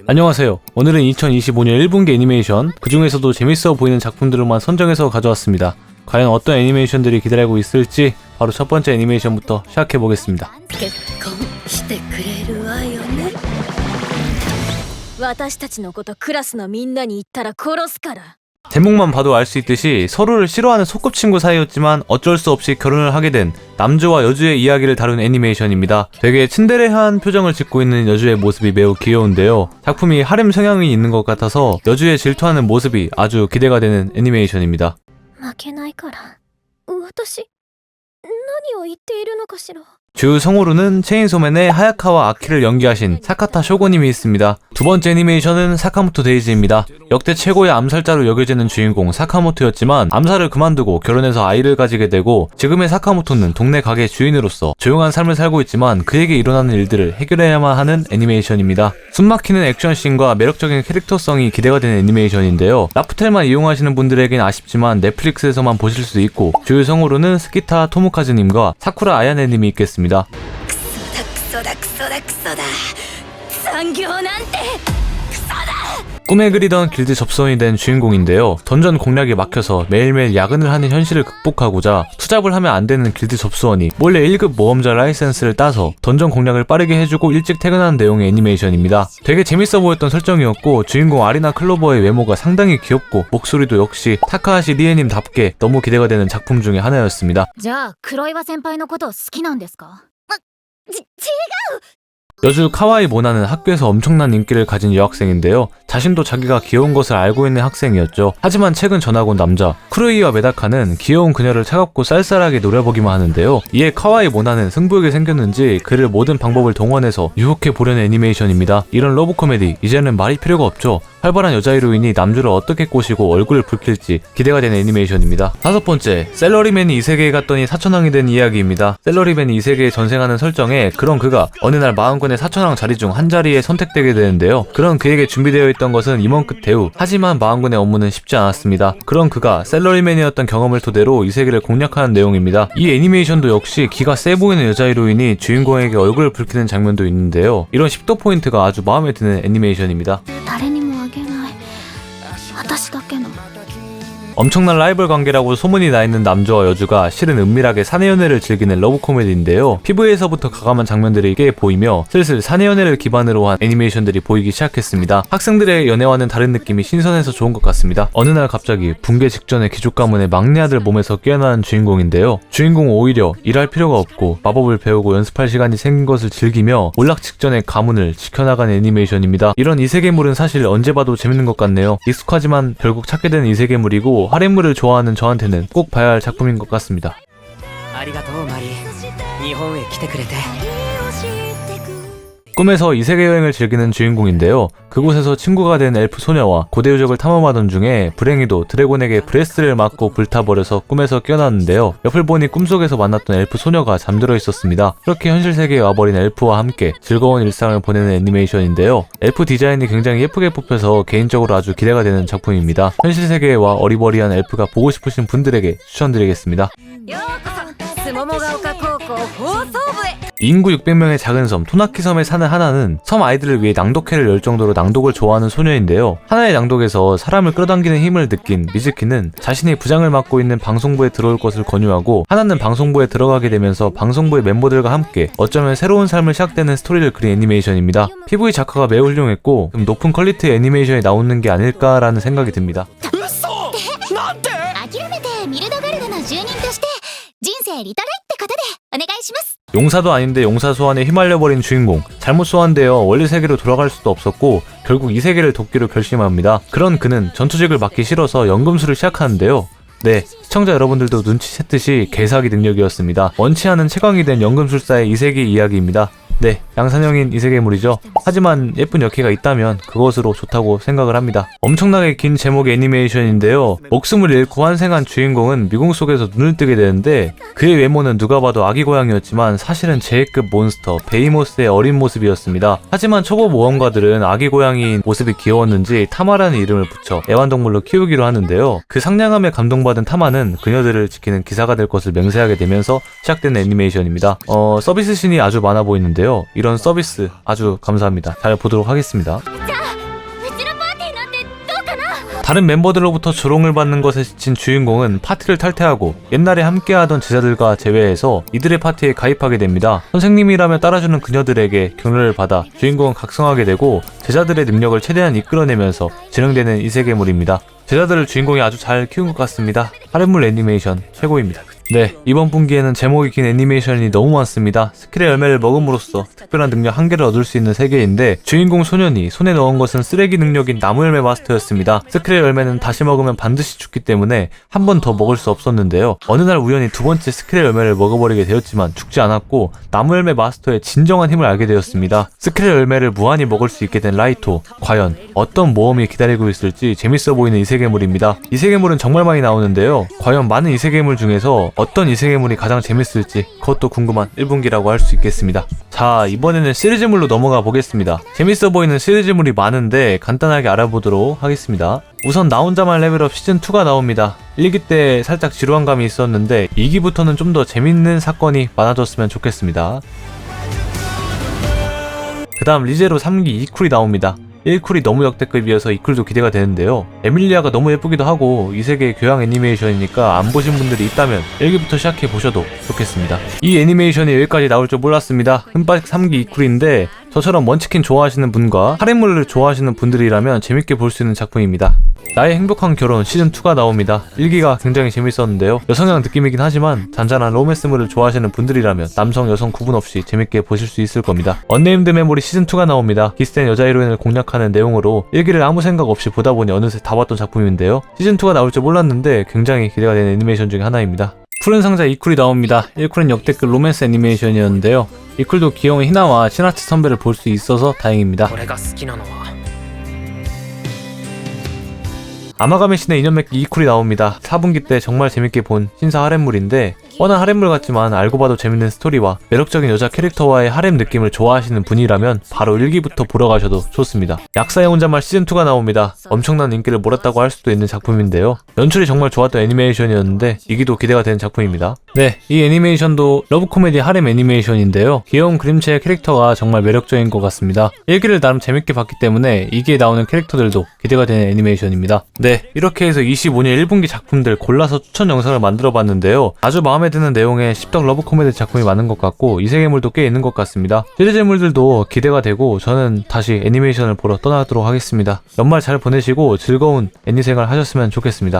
안녕하세요. 오늘은 2025년 1분기 애니메이션, 그 중에서도 재밌어 보이는 작품들만 선정해서 가져왔습니다. 과연 어떤 애니메이션들이 기다리고 있을지 바로 첫 번째 애니메이션부터 시작해보겠습니다. 私たちのことクラスのみんなに言ったら殺すから。 제목만 봐도 알 수 있듯이 서로를 싫어하는 소꿉친구 사이였지만 어쩔 수 없이 결혼을 하게 된 남주와 여주의 이야기를 다룬 애니메이션입니다. 되게 츤데레한 표정을 짓고 있는 여주의 모습이 매우 귀여운데요. 작품이 하렘 성향이 있는 것 같아서 여주의 질투하는 모습이 아주 기대가 되는 애니메이션입니다. 負けないから。私、何を言っているのかしら。 주 성우루는 체인소맨의 하야카와 아키를 연기하신 사카타 쇼고님이 있습니다. 두 번째 애니메이션은 사카모토 데이즈입니다. 역대 최고의 암살자로 여겨지는 주인공 사카모토였지만 암살을 그만두고 결혼해서 아이를 가지게 되고 지금의 사카모토는 동네 가게 주인으로서 조용한 삶을 살고 있지만 그에게 일어나는 일들을 해결해야만 하는 애니메이션입니다. 숨막히는 액션씬과 매력적인 캐릭터성이 기대가 되는 애니메이션인데요. 라프텔만 이용하시는 분들에겐 아쉽지만 넷플릭스에서만 보실 수 있고 주요 성우로는 스키타 토모카즈님과 사쿠라 아야네님이 있겠습니다. クソだクソだクソだクソだ。産業なんてクソだ。 꿈에 그리던 길드 접선이 된 주인공인데요. 던전 공략에 막혀서 매일매일 야근을 하는 현실을 극복하고자 투잡을 하면 안 되는 길드 접수원이 몰래 1급 모험자 라이센스를 따서 던전 공략을 빠르게 해주고 일찍 퇴근하는 내용의 애니메이션입니다. 되게 재밌어 보였던 설정이었고 주인공 아리나 클로버의 외모가 상당히 귀엽고 목소리도 역시 타카하시 리에님답게 너무 기대가 되는 작품 중에 하나였습니다. じゃあ黒岩先輩のこと好きなんですか。違う。 여주 카와이 모나는 학교에서 엄청난 인기를 가진 여학생인데요. 자신도 자기가 귀여운 것을 알고 있는 학생이었죠. 하지만 최근 전학 온 남자 쿠루이와 메다카는 귀여운 그녀를 차갑고 쌀쌀하게 노려보기만 하는데요. 이에 카와이 모나는 승부욕이 생겼는지 그를 모든 방법을 동원해서 유혹해 보려는 애니메이션입니다. 이런 러브 코미디 이제는 말이 필요가 없죠. 활발한 여자 히로인이 남주를 어떻게 꼬시고 얼굴을 붉힐지 기대가 되는 애니메이션입니다. 다섯 번째, 셀러리맨이 이 세계에 갔더니 사천왕이 된 이야기입니다. 셀러리맨이 이 세계에 전생하는 설정에 그런 그가 어느 날 40권의 사천왕 자리 중 한 자리에 선택되게 되는데요. 그런 그에게 준비되어 있던 것은 임원급 대우, 하지만 40권의 업무는 쉽지 않았습니다. 그런 그가 셀러리맨이었던 경험을 토대로 이 세계를 공략하는 내용입니다. 이 애니메이션도 역시 기가 세 보이는 여자 히로인이 주인공에게 얼굴을 붉히는 장면도 있는데요. 이런 10도 포인트가 아주 마음에 드는 애니메이션입니다. 誰にもあげない。私だけの。 엄청난 라이벌 관계라고 소문이 나 있는 남주와 여주가 실은 은밀하게 사내 연애를 즐기는 러브 코미디인데요. PV에서부터 가감한 장면들이 꽤 보이며 슬슬 사내 연애를 기반으로 한 애니메이션들이 보이기 시작했습니다. 학생들의 연애와는 다른 느낌이 신선해서 좋은 것 같습니다. 어느 날 갑자기 붕괴 직전의 귀족 가문의 막내 아들 몸에서 깨어나는 주인공인데요. 주인공은 오히려 일할 필요가 없고 마법을 배우고 연습할 시간이 생긴 것을 즐기며 몰락 직전의 가문을 지켜나가는 애니메이션입니다. 이런 이세계물은 사실 언제 봐도 재밌는 것 같네요. 익숙하지만 결국 찾게 되는 이세계물이고 하렘물을 좋아하는 저한테는 꼭 봐야 할 작품인 것 같습니다. ありがとうマリー。日本へ来てくれて。 꿈에서 이세계 여행을 즐기는 주인공인데요. 그곳에서 친구가 된 엘프 소녀와 고대 유적을 탐험하던 중에 불행히도 드래곤에게 브레스를 맞고 불타버려서 꿈에서 깨어났는데요. 옆을 보니 꿈속에서 만났던 엘프 소녀가 잠들어 있었습니다. 그렇게 현실 세계에 와버린 엘프와 함께 즐거운 일상을 보내는 애니메이션인데요. 엘프 디자인이 굉장히 예쁘게 뽑혀서 개인적으로 아주 기대가 되는 작품입니다. 현실 세계와 어리버리한 엘프가 보고 싶으신 분들에게 추천드리겠습니다. ようこそスモモが丘高校放送部へ。 인구 600명의 작은 섬 토나키 섬에 사는 하나는 섬 아이들을 위해 낭독회를 열 정도로 낭독을 좋아하는 소녀인데요. 하나의 낭독에서 사람을 끌어당기는 힘을 느낀 미즈키는 자신이 부장을 맡고 있는 방송부에 들어올 것을 권유하고 하나는 방송부에 들어가게 되면서 방송부의 멤버들과 함께 어쩌면 새로운 삶을 시작되는 스토리를 그린 애니메이션입니다. PV 작화가 매우 훌륭했고 높은 퀄리티의 애니메이션이 나오는 게 아닐까라는 생각이 듭니다. 諦めてミルドガルドの住人として人生リトライってことでお願いします。 용사도 아닌데 용사 소환에 휘말려버린 주인공. 잘못 소환되어 원래 세계로 돌아갈 수도 없었고 결국 이 세계를 돕기로 결심합니다. 그런 그는 전투직을 맡기 싫어서 연금술을 시작하는데요. 네, 시청자 여러분들도 눈치챘듯이 개사기 능력이었습니다. 원치 않은 채광이 된 연금술사의 이세계 이야기입니다. 네, 양산형인 이세계물이죠. 하지만 예쁜 역해가 있다면 그것으로 좋다고 생각을 합니다. 엄청나게 긴 제목의 애니메이션인데요. 목숨을 잃고 환생한 주인공은 미궁 속에서 눈을 뜨게 되는데 그의 외모는 누가 봐도 아기 고양이였지만 사실은 제해급 몬스터 베이모스의 어린 모습이었습니다. 하지만 초보 모험가들은 아기 고양이인 모습이 귀여웠는지 타마라는 이름을 붙여 애완동물로 키우기로 하는데요. 그 상냥함에 감동받은 타마는 그녀들을 지키는 기사가 될 것을 맹세하게 되면서 시작된 애니메이션입니다. 서비스 씬이 아주 많아 보이는데요. 이런 서비스 아주 감사합니다. 잘 보도록 하겠습니다. 자 다른 멤버들로부터 조롱을 받는 것에 지친 주인공은 파티를 탈퇴하고 옛날에 함께하던 제자들과 제외해서 이들의 파티에 가입하게 됩니다. 선생님이라며 따라주는 그녀들에게 격려를 받아 주인공은 각성하게 되고 제자들의 능력을 최대한 이끌어내면서 진행되는 이세계물입니다. 제자들을 주인공이 아주 잘 키운 것 같습니다. 하렘물 애니메이션 최고입니다. 네, 이번 분기에는 제목이 긴 애니메이션이 너무 많습니다. 스킬의 열매를 먹음으로써 특별한 능력 한 개를 얻을 수 있는 세계인데 주인공 소년이 손에 넣은 것은 쓰레기 능력인 나무 열매 마스터였습니다. 스킬의 열매는 다시 먹으면 반드시 죽기 때문에 한 번 더 먹을 수 없었는데요. 어느 날 우연히 두 번째 스킬의 열매를 먹어버리게 되었지만 죽지 않았고 나무 열매 마스터의 진정한 힘을 알게 되었습니다. 스킬의 열매를 무한히 먹을 수 있게 된 라이토. 과연 어떤 모험이 기다리고 있을지 재밌어 보이는 이세계물입니다. 이세계물은 정말 많이 나오는데요. 과연 많은 이세계물 중에서 어떤 이세계물이 가장 재밌을지 그것도 궁금한 1분기라고 할 수 있겠습니다. 자, 이번에는 시리즈물로 넘어가 보겠습니다. 재밌어 보이는 시리즈물이 많은데 간단하게 알아보도록 하겠습니다. 우선 나 혼자만 레벨업 시즌2가 나옵니다. 1기 때 살짝 지루한 감이 있었는데 2기부터는 좀 더 재밌는 사건이 많아졌으면 좋겠습니다. 그 다음 리제로 3기 이쿨이 나옵니다. 1쿨이 너무 역대급이어서 2쿨도 기대가 되는데요. 에밀리아가 너무 예쁘기도 하고 이 세계의 교양 애니메이션이니까 안 보신 분들이 있다면 1기부터 시작해 보셔도 좋겠습니다. 이 애니메이션이 여기까지 나올 줄 몰랐습니다. 흠바식 3기 2쿨인데 저처럼 먼치킨 좋아하시는 분과 하렘물을 좋아하시는 분들이라면 재밌게 볼 수 있는 작품입니다. 나의 행복한 결혼 시즌2가 나옵니다. 1기가 굉장히 재밌었는데요. 여성향 느낌이긴 하지만 잔잔한 로맨스물을 좋아하시는 분들이라면 남성, 여성 구분 없이 재밌게 보실 수 있을 겁니다. 언네임드 메모리 시즌2가 나옵니다. 기스텐 여자 히로인을 공략하는 내용으로 1기를 아무 생각 없이 보다 보니 어느새 다 봤던 작품인데요. 시즌2가 나올 줄 몰랐는데 굉장히 기대가 되는 애니메이션 중에 하나입니다. 푸른 상자 2쿨이 나옵니다. 1쿨은 역대급 로맨스 애니메이션이었는데요. 2쿨도 귀여운 희나와 신하츠 선배를 볼 수 있어서 다행입니다. 俺が好きなのは 아마가미 신의 인연맺기 2쿨이 나옵니다. 4분기 때 정말 재밌게 본 신사 하렘물인데 뻔한 하렘물 같지만 알고 봐도 재밌는 스토리와 매력적인 여자 캐릭터와의 하렘 느낌을 좋아하시는 분이라면 바로 1기부터 보러 가셔도 좋습니다. 약사의 혼잣말 시즌2가 나옵니다. 엄청난 인기를 몰았다고 할 수도 있는 작품인데요. 연출이 정말 좋았던 애니메이션이었는데 2기도 기대가 되는 작품입니다. 네, 이 애니메이션도 러브 코미디 하렘 애니메이션인데요. 귀여운 그림체의 캐릭터가 정말 매력적인 것 같습니다. 1기를 나름 재밌게 봤기 때문에 2기에 나오는 캐릭터들도 기대가 되는 애니메이션입니다. 네, 이렇게 해서 25년 1분기 작품들 골라서 추천 영상을 만들어 봤는데요. 아주 마음에 드는 내용의 십덕 러브 코미디 작품이 많은 것 같고 이세계물도 꽤 있는 것 같습니다. 시리즈물들도 기대가 되고 저는 다시 애니메이션을 보러 떠나도록 하겠습니다. 연말 잘 보내시고 즐거운 애니생활 하셨으면 좋겠습니다.